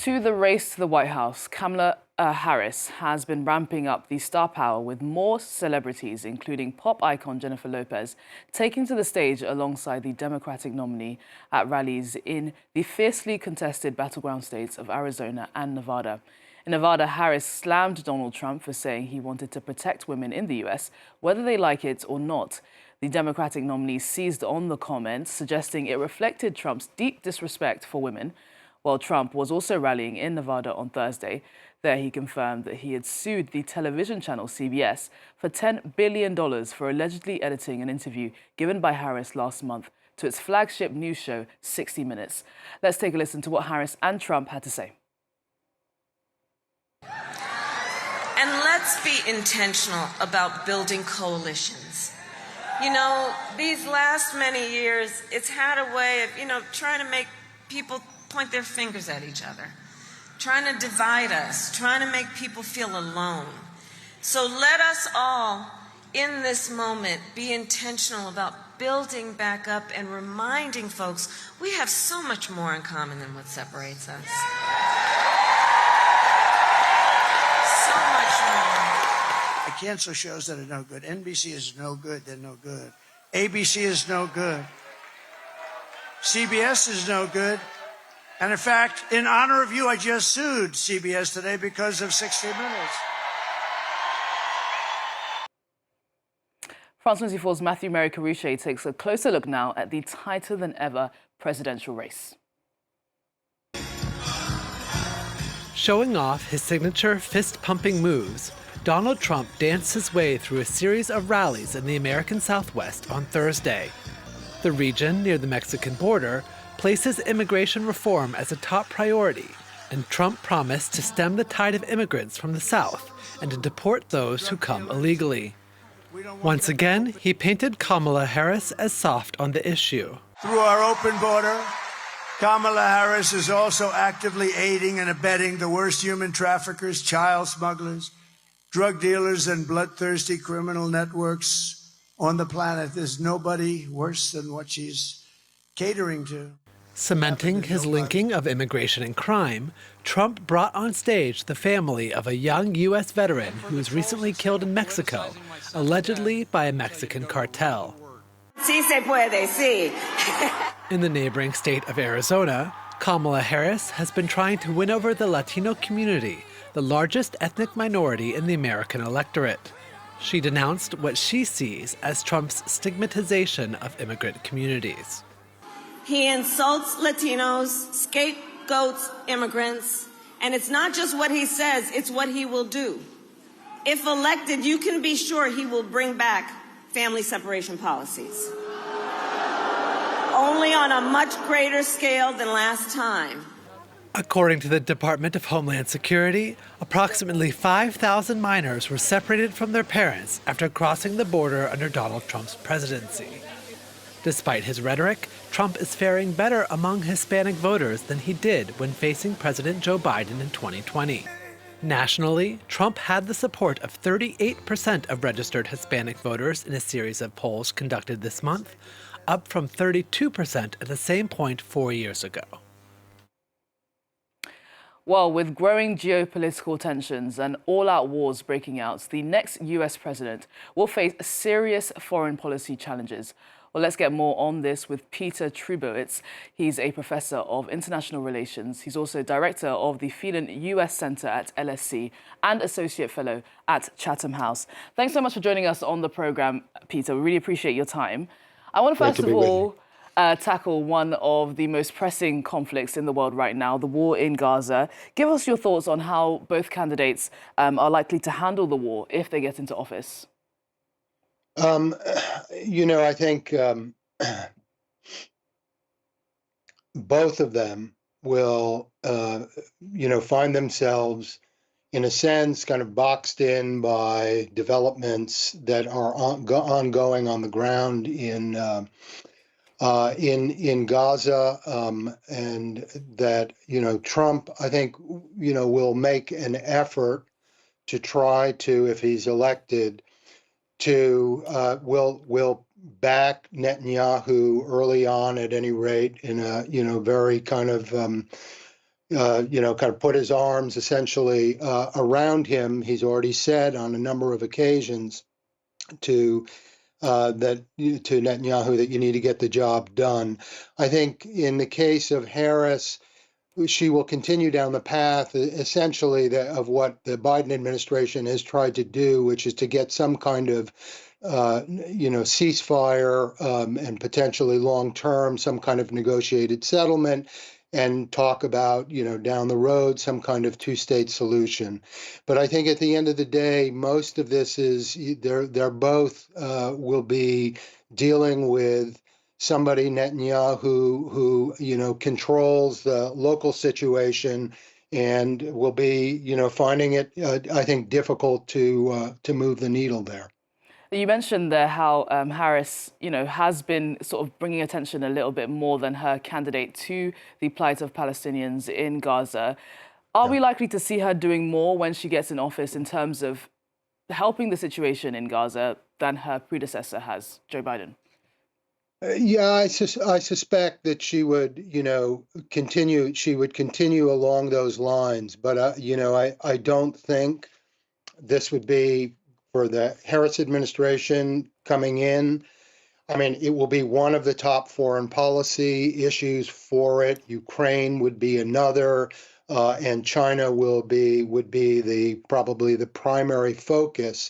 To the race to the White House, Kamala Harris has been ramping up the star power with more celebrities, including pop icon Jennifer Lopez, taking to the stage alongside the Democratic nominee at rallies in the fiercely contested battleground states of Arizona and Nevada. In Nevada, Harris slammed Donald Trump for saying he wanted to protect women in the U.S., whether they like it or not. The Democratic nominee seized on the comments, suggesting it reflected Trump's deep disrespect for women. While Trump was also rallying in Nevada on Thursday, there he confirmed that he had sued the television channel CBS for $10 billion for allegedly editing an interview given by Harris last month to its flagship news show, 60 Minutes. Let's take a listen to what Harris and Trump had to say. And let's be intentional about building coalitions. You know, these last many years, it's had a way of, trying to make people point their fingers at each other, trying to divide us, trying to make people feel alone. So let us all, in this moment, be intentional about building back up and reminding folks we have so much more in common than what separates us. So much more. I cancel shows that are no good. NBC is no good. They're no good. ABC is no good. CBS is no good. And in fact, in honor of you, I just sued CBS today because of 60 Minutes. France 24's Matthew Merry-Caruchet takes a closer look now at the tighter than ever presidential race. Showing off his signature fist-pumping moves, Donald Trump danced his way through a series of rallies in the American Southwest on Thursday. The region near the Mexican border places immigration reform as a top priority, and Trump promised to stem the tide of immigrants from the South and to deport those who come illegally. Once again, he painted Kamala Harris as soft on the issue. Through our open border, Kamala Harris is also actively aiding and abetting the worst human traffickers, child smugglers, drug dealers, and bloodthirsty criminal networks on the planet. There's nobody worse than what she's catering to. Cementing his linking of immigration and crime, Trump brought on stage the family of a young U.S. veteran who was recently killed in Mexico, allegedly by a Mexican cartel. Sí se puede, sí. In the neighboring state of Arizona, Kamala Harris has been trying to win over the Latino community, the largest ethnic minority in the American electorate. She denounced what she sees as Trump's stigmatization of immigrant communities. He insults Latinos, scapegoats immigrants, and it's not just what he says, it's what he will do. If elected, you can be sure he will bring back family separation policies. Only on a much greater scale than last time. According to the Department of Homeland Security, approximately 5,000 minors were separated from their parents after crossing the border under Donald Trump's presidency. Despite his rhetoric, Trump is faring better among Hispanic voters than he did when facing President Joe Biden in 2020. Nationally, Trump had the support of 38% of registered Hispanic voters in a series of polls conducted this month, up from 32% at the same point 4 years ago. Well, with growing geopolitical tensions and all-out wars breaking out, the next U.S. president will face serious foreign policy challenges. Well, let's get more on this with Peter Trubowitz. He's a professor of international relations. He's also director of the Phelan US Centre at LSE and associate fellow at Chatham House. Thanks so much for joining us on the programme, Peter. We really appreciate your time. I want to first of all tackle one of the most pressing conflicts in the world right now, the war in Gaza. Give us your thoughts on how both candidates are likely to handle the war if they get into office. I think both of them will, find themselves, in a sense, kind of boxed in by developments that are ongoing on the ground in Gaza, and that Trump, I think, will make an effort to try to, if he's elected, to will back Netanyahu early on, at any rate, in a very kind of kind of put his arms essentially around him. He's already said on a number of occasions to Netanyahu that you need to get the job done. I think in the case of Harris, she will continue down the path essentially of what the Biden administration has tried to do, which is to get some kind of ceasefire and potentially long term, some kind of negotiated settlement, and talk about, down the road, some kind of two-state solution. But I think at the end of the day, most of this is they're both will be dealing with somebody, Netanyahu, who controls the local situation and will be, finding it, I think, difficult to move the needle there. You mentioned there how Harris, has been sort of bringing attention a little bit more than her candidate to the plight of Palestinians in Gaza. Are we likely to see her doing more when she gets in office in terms of helping the situation in Gaza than her predecessor has, Joe Biden? Yeah, I suspect that she would, continue. She would continue along those lines. But I don't think this would be for the Harris administration coming in. I mean, it will be one of the top foreign policy issues for it. Ukraine would be another, and China would be probably the primary focus.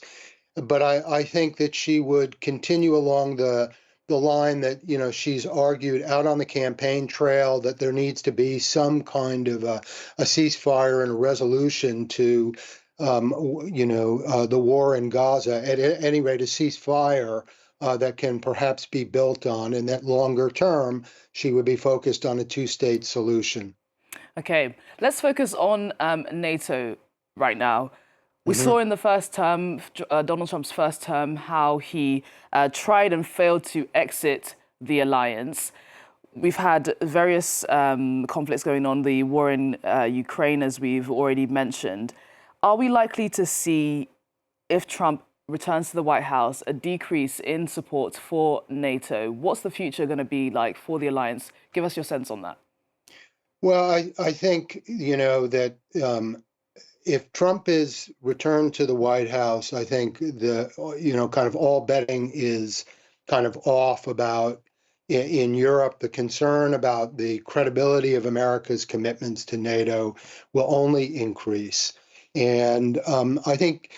But I think that she would continue along the line that she's argued out on the campaign trail, that there needs to be some kind of a ceasefire and a resolution to the war in Gaza, at any rate, a ceasefire that can perhaps be built on, and that longer term, she would be focused on a two-state solution. Okay, let's focus on NATO right now. We saw in the first term, Donald Trump's first term, how he tried and failed to exit the alliance. We've had various conflicts going on, the war in Ukraine, as we've already mentioned. Are we likely to see, if Trump returns to the White House, a decrease in support for NATO? What's the future going to be like for the alliance? Give us your sense on that. Well, I think, that if Trump is returned to the White House, I think kind of all betting is kind of off about, in Europe, the concern about the credibility of America's commitments to NATO will only increase. And I think,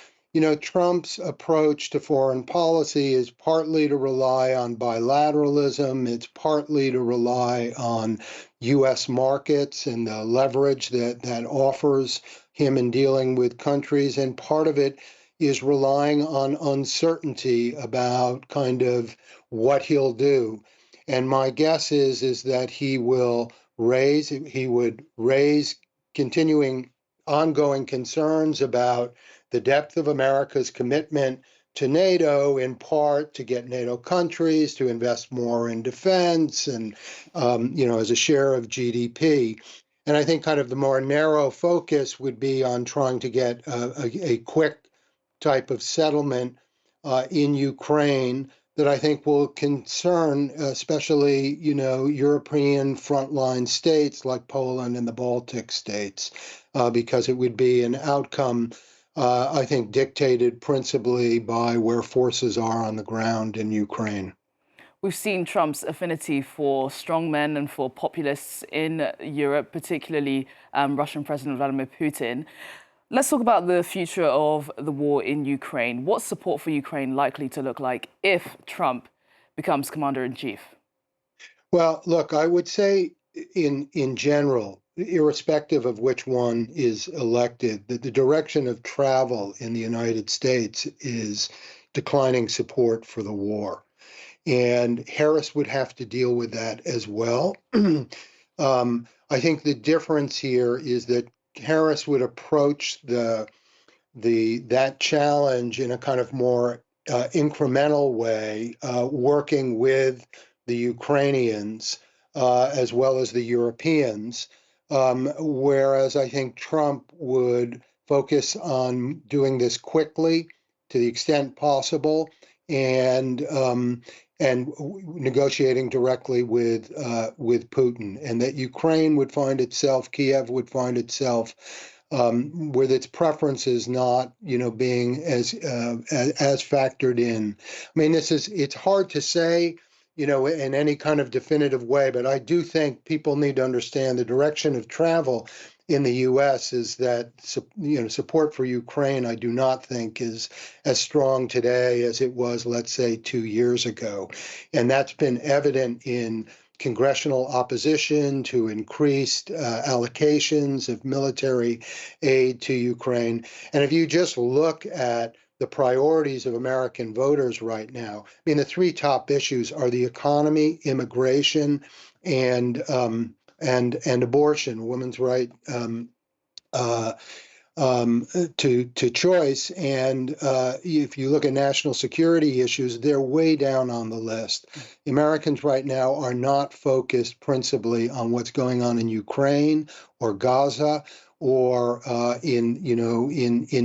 Trump's approach to foreign policy is partly to rely on bilateralism. It's partly to rely on U.S. markets and the leverage that offers him in dealing with countries. And part of it is relying on uncertainty about kind of what he'll do. And my guess is that he would raise continuing ongoing concerns about the depth of America's commitment to NATO, in part to get NATO countries to invest more in defense and, as a share of GDP. And I think kind of the more narrow focus would be on trying to get a quick type of settlement in Ukraine that I think will concern especially, European frontline states like Poland and the Baltic states, because it would be an outcome, I think, dictated principally by where forces are on the ground in Ukraine. We've seen Trump's affinity for strongmen and for populists in Europe, particularly Russian President Vladimir Putin. Let's talk about the future of the war in Ukraine. What's support for Ukraine likely to look like if Trump becomes commander-in-chief? Well, look, I would say in general, irrespective of which one is elected, that the direction of travel in the United States is declining support for the war. And Harris would have to deal with that as well. I think the difference here is that Harris would approach that challenge in a kind of more incremental way, working with the Ukrainians as well as the Europeans, whereas I think Trump would focus on doing this quickly to the extent possible, and and negotiating directly with Putin, and that Ukraine would find itself, Kiev would find itself with its preferences not, being as factored in. I mean, it's hard to say, in any kind of definitive way, but I do think people need to understand the direction of travel in the U.S. is that, support for Ukraine, I do not think is as strong today as it was, let's say, 2 years ago. And that's been evident in congressional opposition to increased allocations of military aid to Ukraine. And if you just look at the priorities of American voters right now, I mean, the three top issues are the economy, immigration, and abortion, women's right to choice. And if you look at national security issues, they're way down on the list. Americans right now are not focused principally on what's going on in Ukraine or Gaza or in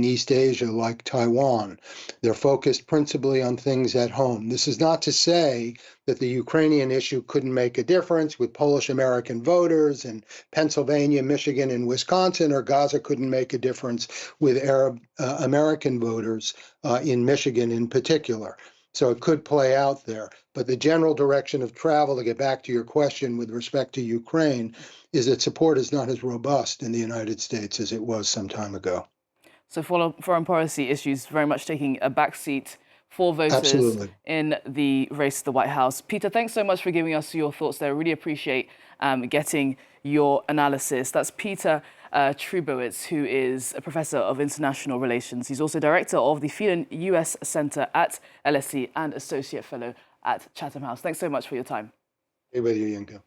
East Asia like Taiwan. They're focused principally on things at home. This is not to say that the Ukrainian issue couldn't make a difference with Polish American voters in Pennsylvania, Michigan, and Wisconsin, or Gaza couldn't make a difference with Arab American voters in Michigan in particular. So it could play out there. But the general direction of travel, to get back to your question with respect to Ukraine, is that support is not as robust in the United States as it was some time ago. So foreign policy issues very much taking a backseat for voters Absolutely. in the race to the White House. Peter, thanks so much for giving us your thoughts there. I really appreciate getting your analysis. That's Peter Trubowitz, who is a professor of international relations. He's also director of the Phelan US Centre at LSE and associate fellow at Chatham House. Thanks so much for your time. Hey with you, Yinka.